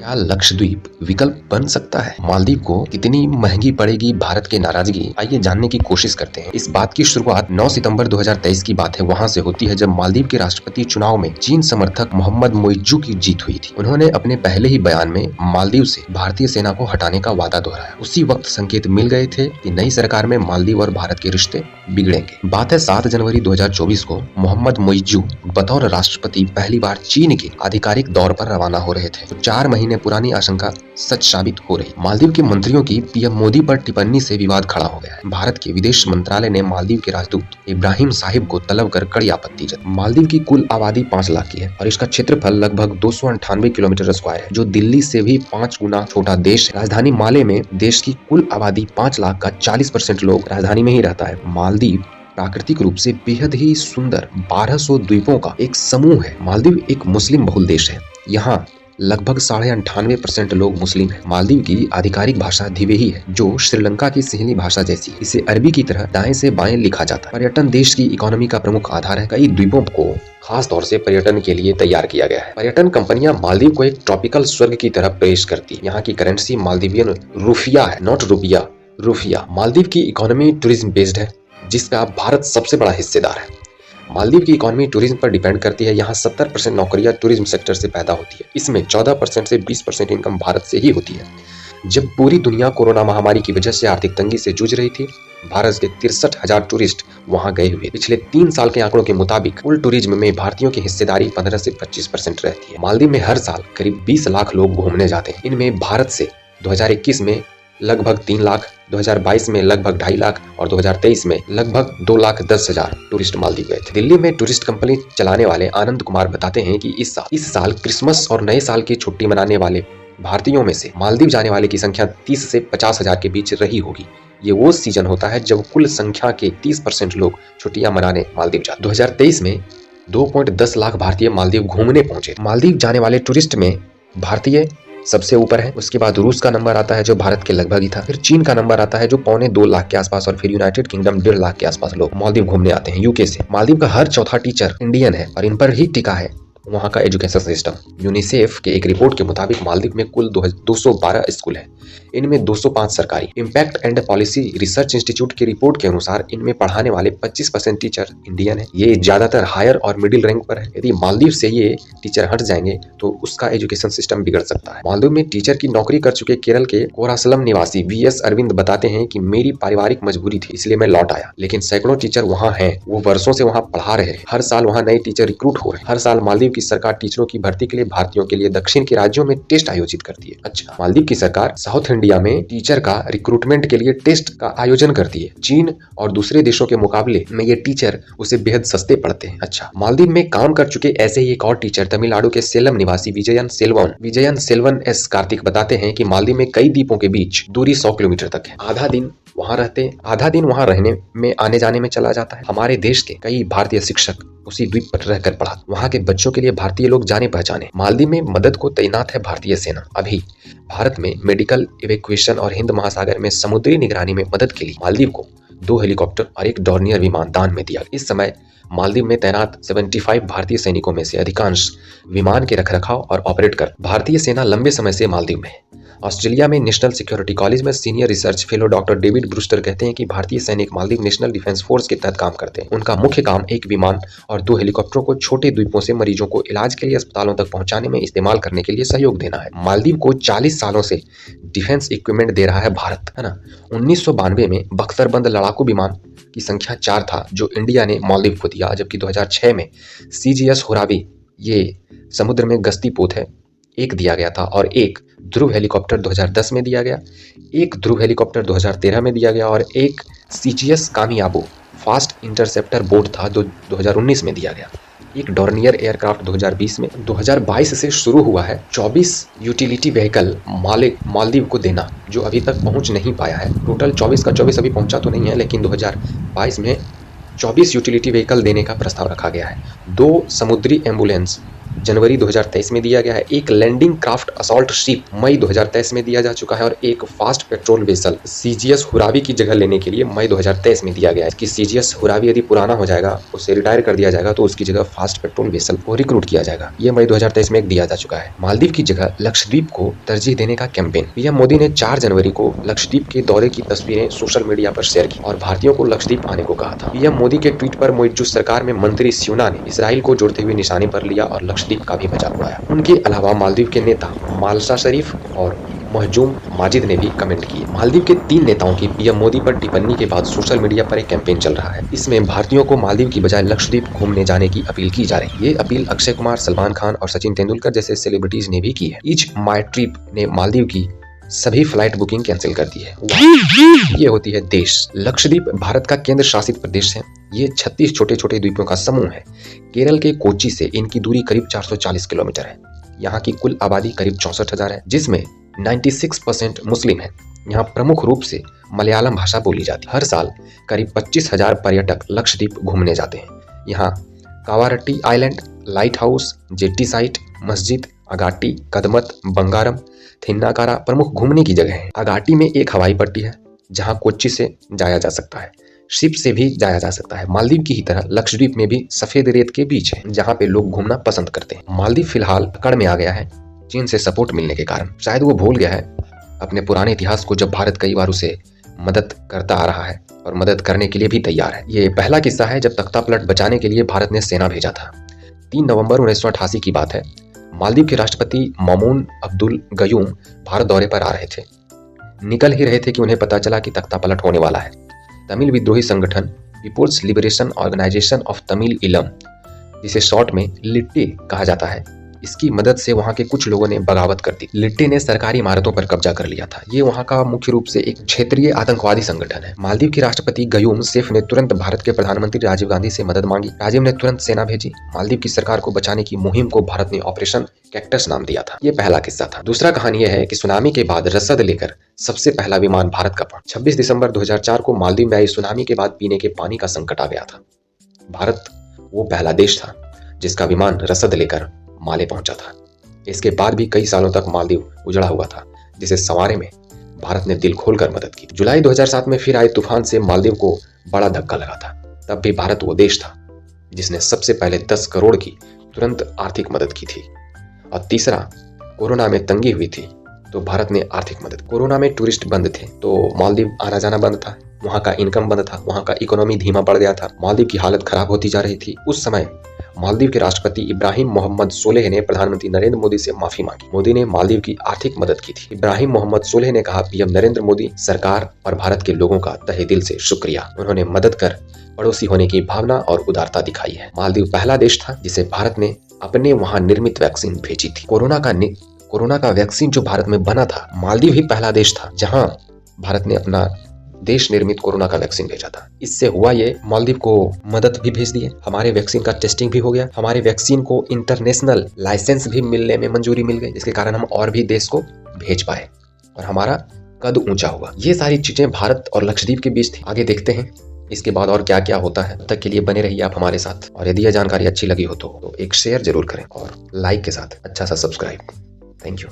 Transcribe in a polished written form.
क्या लक्षद्वीप विकल्प बन सकता है? मालदीव को कितनी महंगी पड़ेगी भारत की नाराजगी? आइए जानने की कोशिश करते हैं। इस बात की शुरुआत 9 सितंबर 2023 की बात है, वहां से होती है जब मालदीव के राष्ट्रपति चुनाव में चीन समर्थक मोहम्मद मोइज्जू की जीत हुई थी। उन्होंने अपने पहले ही बयान में मालदीव से भारतीय सेना को हटाने का वादा दोहराया। उसी वक्त संकेत मिल गए थे कि नई सरकार में मालदीव और भारत के रिश्ते बिगड़ेंगे। बात है 7 जनवरी 2024 को मोहम्मद मोइज्जू बतौर राष्ट्रपति पहली बार चीन के आधिकारिक दौर पर रवाना हो रहे थे। तो 4 महीने पुरानी आशंका सच साबित हो रही। मालदीव के मंत्रियों की पीएम मोदी पर टिप्पणी से विवाद खड़ा हो गया है। भारत के विदेश मंत्रालय ने मालदीव के राजदूत इब्राहिम साहिब को तलब कर कड़ी आपत्ति जताई। मालदीव की कुल आबादी 5 लाख की है और इसका क्षेत्रफल लगभग 298 किलोमीटर स्क्वायर है, जो दिल्ली से भी 5 गुना छोटा देश है। राजधानी माले में देश की कुल आबादी 5 लाख का 40% लोग राजधानी में ही रहता है। मालदीव प्राकृतिक रूप से बेहद ही सुंदर 1200 द्वीपों का एक समूह है। मालदीव एक मुस्लिम बहुल देश है। यहाँ लगभग 98.5% लोग मुस्लिम हैं। मालदीव की आधिकारिक भाषा दिवेही है, जो श्रीलंका की सिंहली भाषा जैसी। इसे अरबी की तरह दाएं से बाएं लिखा जाता है। पर्यटन देश की इकोनॉमी का प्रमुख आधार है। कई द्वीपों को खास तौर से पर्यटन के लिए तैयार किया गया है। पर्यटन कंपनियां मालदीव को एक ट्रॉपिकल स्वर्ग की तरह पेश करती है। यहाँ की करेंसी मालदीवियन रुफिया है, नॉट रुपया, रुफिया। मालदीव की इकोनॉमी टूरिज्म बेस्ड है, जिसका भारत सबसे बड़ा हिस्सेदार है। मालदीव की इकोनॉमी टूरिज्म पर डिपेंड करती है। यहाँ 70% नौकरियां टूरिज्म सेक्टर से पैदा होती है। इसमें 14% से 20% इनकम भारत से ही होती है। जब पूरी दुनिया कोरोना महामारी की वजह से आर्थिक तंगी से जूझ रही थी, भारत के 63,000 टूरिस्ट वहां गए हुए। पिछले 3 साल के आंकड़ों के मुताबिक कुल टूरिज्म में भारतीयों की हिस्सेदारी 15 से 25% रहती है। मालदीव में हर साल करीब 20 लाख लोग घूमने जाते हैं। इनमें भारत से 2021 में लगभग 3 लाख, 2022 में लगभग 2.5 लाख और 2023 में लगभग 2,10,000 टूरिस्ट मालदीव गए थे। दिल्ली में टूरिस्ट कंपनी चलाने वाले आनंद कुमार बताते हैं कि इस साल क्रिसमस और नए साल की छुट्टी मनाने वाले भारतीयों में से मालदीव जाने वाले की संख्या 30 से 50,000 के बीच रही होगी। ये वो सीजन होता है जब कुल संख्या के 30% लोग छुट्टियां मनाने मालदीव जाते। 2023 में 2.10 लाख भारतीय मालदीव घूमने पहुंचे। मालदीव जाने वाले टूरिस्ट में भारतीय सबसे ऊपर है। उसके बाद रूस का नंबर आता है, जो भारत के लगभग ही था। फिर चीन का नंबर आता है, जो 2.25 लाख के आसपास, और फिर यूनाइटेड किंगडम 1.5 लाख के आसपास लोग मालदीव घूमने आते हैं यूके से। मालदीव का हर चौथा टीचर इंडियन है और इन पर ही टिका है वहाँ का एजुकेशन सिस्टम। यूनिसेफ के एक रिपोर्ट के मुताबिक मालदीव में कुल 212 स्कूल हैं। इनमें 205 सरकारी। Impact and policy research institute की रिपोर्ट के अनुसार इनमें पढ़ाने वाले 25% टीचर इंडियन है। ये ज्यादातर हायर और मिडिल रैंक पर है। यदि मालदीव से ये टीचर हट जाएंगे तो उसका एजुकेशन सिस्टम बिगड़ सकता है। मालदीव में टीचर की नौकरी कर चुके केरल के कोरासलम निवासी VS अरविंद बताते हैं कि मेरी पारिवारिक मजबूरी थी, इसलिए मैं लौट आया। लेकिन सैकड़ों टीचर वहाँ हैं, वो वर्षों से वहाँ पढ़ा रहे हैं। हर साल वहाँ नए टीचर रिक्रूट हो रहे हैं। हर साल मालदीव की सरकार टीचरों की भर्ती के लिए भारतीयों के लिए दक्षिण के राज्यों में टेस्ट आयोजित करती है। अच्छा, मालदीव की सरकार साउथ इंडिया में टीचर का रिक्रूटमेंट के लिए टेस्ट का आयोजन करती है। चीन और दूसरे देशों के मुकाबले में ये टीचर उसे बेहद सस्ते पड़ते हैं। अच्छा, मालदीव में काम कर चुके ऐसे ही एक और टीचर तमिलनाडु के सेलम निवासी विजयन सेल्वन एस कार्तिक बताते हैं कि मालदीव में कई द्वीपों के बीच दूरी 100 किलोमीटर तक है। आधा दिन वहाँ रहने में आने जाने में चला जाता है। हमारे देश के कई भारतीय शिक्षक उसी द्वीप पर रहकर पढ़ा। वहाँ के बच्चों के लिए भारतीय लोग जाने पहचाने। मालदीव में मदद को तैनात है भारतीय सेना। अभी भारत में मेडिकल इवैक्यूएशन और हिंद महासागर में समुद्री निगरानी में मदद के लिए मालदीव को 2 हेलीकॉप्टर और 1 डॉर्नियर विमान दान में दिया। इस समय मालदीव में तैनात 75 भारतीय सैनिकों में से अधिकांश विमान के रखरखाव और ऑपरेट कर। भारतीय सेना लंबे समय से मालदीव में है। ऑस्ट्रेलिया में नेशनल सिक्योरिटी कॉलेज में senior research fellow doctor David Brewster कहते हैं कि भारतीय सैनिक मालदीव नेशनल डिफेंस फोर्स के तहत काम करते हैं। उनका मुख्य काम 1 विमान और 2 हेलीकॉप्टरों को छोटे द्वीपों से मरीजों को इलाज के लिए अस्पतालों तक पहुंचाने में इस्तेमाल करने के लिए सहयोग देना है। मालदीव को 40 सालों से डिफेंस इक्विपमेंट दे रहा है भारत, है ना। 1992 में बख्तरबंद लड़ाकू विमान की संख्या 4 था, जो इंडिया ने मालदीव को दिया, जबकि 2006 में CGS हुरावी, ये समुद्र में गश्ती पोत है, 1 दिया गया था। और 1 ध्रुव हेलीकॉप्टर 2010 में दिया गया, 1 ध्रुव हेलीकॉप्टर 2013 में दिया गया और 1 CGS कामियाबो फास्ट इंटरसेप्टर बोट था, जो 2019 में दिया गया। 1 डॉर्नियर एयरक्राफ्ट 2020 में। 2022 से शुरू हुआ है 24 यूटिलिटी व्हीकल मालदीव को देना, जो अभी तक पहुंच नहीं पाया है। टोटल 24 का 24 अभी पहुंचा तो नहीं है, लेकिन 2022 में 24 यूटिलिटी व्हीकल देने का प्रस्ताव रखा गया है। 2 समुद्री एम्बुलेंस जनवरी 2023 में दिया गया है। एक लैंडिंग क्राफ्ट असॉल्ट शिप मई 2023 में दिया जा चुका है और एक फास्ट पेट्रोल वेसल सीजीएस हुरावी की जगह लेने के लिए मई 2023 में दिया गया है कि सीजीएस हुरावी यदि पुराना हो जाएगा, उसे रिटायर कर दिया जाएगा, तो उसकी जगह फास्ट पेट्रोल वेसल को रिक्रूट किया जाएगा। ये मई 2023 में एक दिया जा चुका है। मालदीव की जगह लक्षद्वीप को तरजीह देने का कैंपेन। पीएम मोदी ने 4 जनवरी को लक्षद्वीप के दौरे की तस्वीरें सोशल मीडिया पर शेयर की और भारतीयों को लक्षद्वीप आने को कहा था। पीएम मोदी के ट्वीट पर मौजूद सरकार में मंत्री स्यूना ने इसराइल को जोड़ते हुए निशाने पर लिया और लक्षद्वीप का भी मजाक उड़ाया। उनके अलावा मालदीव के नेता मालशा शरीफ और महजूम माजिद ने भी कमेंट किए। मालदीव के 3 नेताओं की पीएम मोदी पर टिप्पणी के बाद सोशल मीडिया पर एक कैंपेन चल रहा है। इसमें भारतीयों को मालदीव की बजाय लक्षद्वीप घूमने जाने की अपील की जा रही है। ये अपील अक्षय कुमार, सलमान खान और सचिन तेंदुलकर जैसे सेलिब्रिटीज ने भी की है। ईच माई ट्रिप ने मालदीव की सभी फ्लाइट बुकिंग कैंसिल कर दी है। ये होती है देश। लक्षद्वीप भारत का केंद्र शासित प्रदेश है। ये 36 छोटे छोटे द्वीपों का समूह है। केरल के कोच्चि से इनकी दूरी करीब 440 किलोमीटर है। यहाँ की कुल आबादी करीब 64,000 है, जिसमें 96% मुस्लिम है। यहाँ प्रमुख रूप से मलयालम भाषा बोली जाती है। हर साल करीब 25,000 पर्यटक लक्षद्वीप घूमने जाते हैं। यहाँ Kavaratti island, lighthouse, jetty site, मस्जिद, अगाटी, कदमत, बंगारम, थिन्नाकारा प्रमुख घूमने की जगह है। अगाटी में एक हवाई पट्टी है जहाँ कोच्चि से जाया जा सकता है। शिप से भी जाया जा सकता है। मालदीव की ही तरह लक्षद्वीप में भी सफेद रेत के बीच है जहाँ पे लोग घूमना पसंद करते हैं। मालदीव फिलहाल अकड़ में आ गया है चीन से सपोर्ट मिलने के कारण। शायद वो भूल गया है अपने पुराने इतिहास को, जब भारत कई बार उसे मदद करता आ रहा है और मदद करने के लिए भी तैयार है। ये पहला किस्सा है जब तख्तापलट बचाने के लिए भारत ने सेना भेजा था। 3 नवंबर 1988 की बात है। मालदीव के राष्ट्रपति ममून अब्दुल गयूम भारत दौरे पर आ रहे थे। निकल ही रहे थे कि उन्हें पता चला कि तख्तापलट होने वाला है। तमिल विद्रोही संगठन peoples liberation organisation of Tamil Eelam, जिसे शॉर्ट में लिट्टे कहा जाता है, इसकी मदद से वहां के कुछ लोगों ने बगावत कर दी। लिट्टे ने सरकारी इमारतों पर कब्जा कर लिया था। ये वहां का मुख्य रूप से एक क्षेत्रीय आतंकवादी संगठन है। मालदीव के राष्ट्रपति गयूम सेफ ने तुरंत भारत के प्रधानमंत्री राजीव गांधी से मदद मांगी। राजीव ने तुरंत सेना भेजी। मालदीव की सरकार को बचाने की मुहिम को भारत ने ऑपरेशन कैक्टस नाम दिया था। ये पहला किस्सा था। दूसरा कहानी यह है कि सुनामी के बाद रसद लेकर सबसे पहला विमान भारत का पहुंचा। 26 दिसंबर 2004 को मालदीव में आई सुनामी के बाद पीने के पानी का संकट आ गया था। भारत वो पहला देश था जिसका विमान रसद लेकर माले पहुंचा था। इसके बाद भी कई सालों तक मालदीव उजड़ा हुआ था, जिसे संवारे में भारत ने दिल खोलकर मदद की। जुलाई 2007 में फिर आए तूफान से मालदीव को बड़ा धक्का लगा था। तब भी भारत वो देश था जिसने सबसे पहले 10 करोड़ की तुरंत आर्थिक मदद की थी। और तीसरा, कोरोना में तंगी हुई थी तो भारत ने आर्थिक मदद। कोरोना में टूरिस्ट बंद थे तो मालदीव आना जाना बंद था, वहां का इनकम बंद था, वहां का इकोनॉमी धीमा पड़ गया था। मालदीव की हालत खराब होती जा रही थी। उस समय मालदीव के राष्ट्रपति इब्राहिम मोहम्मद सोलेह ने प्रधानमंत्री नरेंद्र मोदी से माफी मांगी। मोदी ने मालदीव की आर्थिक मदद की थी। इब्राहिम मोहम्मद सोलेह ने कहा, पीएम नरेंद्र मोदी सरकार और भारत के लोगों का तहे दिल से शुक्रिया। उन्होंने मदद कर पड़ोसी होने की भावना और उदारता दिखाई है। मालदीव पहला देश था जिसे भारत ने अपने वहां निर्मित वैक्सीन भेजी थी। कोरोना का वैक्सीन जो भारत में बना था, मालदीव ही पहला देश था जहां भारत ने अपना देश निर्मित कोरोना का वैक्सीन भेजा था। इससे हुआ ये, मालदीव को मदद भी भेज दिए, हमारे वैक्सीन का टेस्टिंग भी हो गया, हमारे वैक्सीन को इंटरनेशनल लाइसेंस भी मिलने में मंजूरी मिल गई, जिसके कारण हम और भी देश को भेज पाए और हमारा कद ऊंचा हुआ। ये सारी चीजें भारत और लक्षद्वीप के बीच थी। आगे देखते हैं इसके बाद और क्या क्या होता है। तब तक के लिए बने रहिए आप हमारे साथ, और यदि यह जानकारी अच्छी लगी हो तो एक शेयर जरूर करें और लाइक के साथ अच्छा सा सब्सक्राइब। Thank you.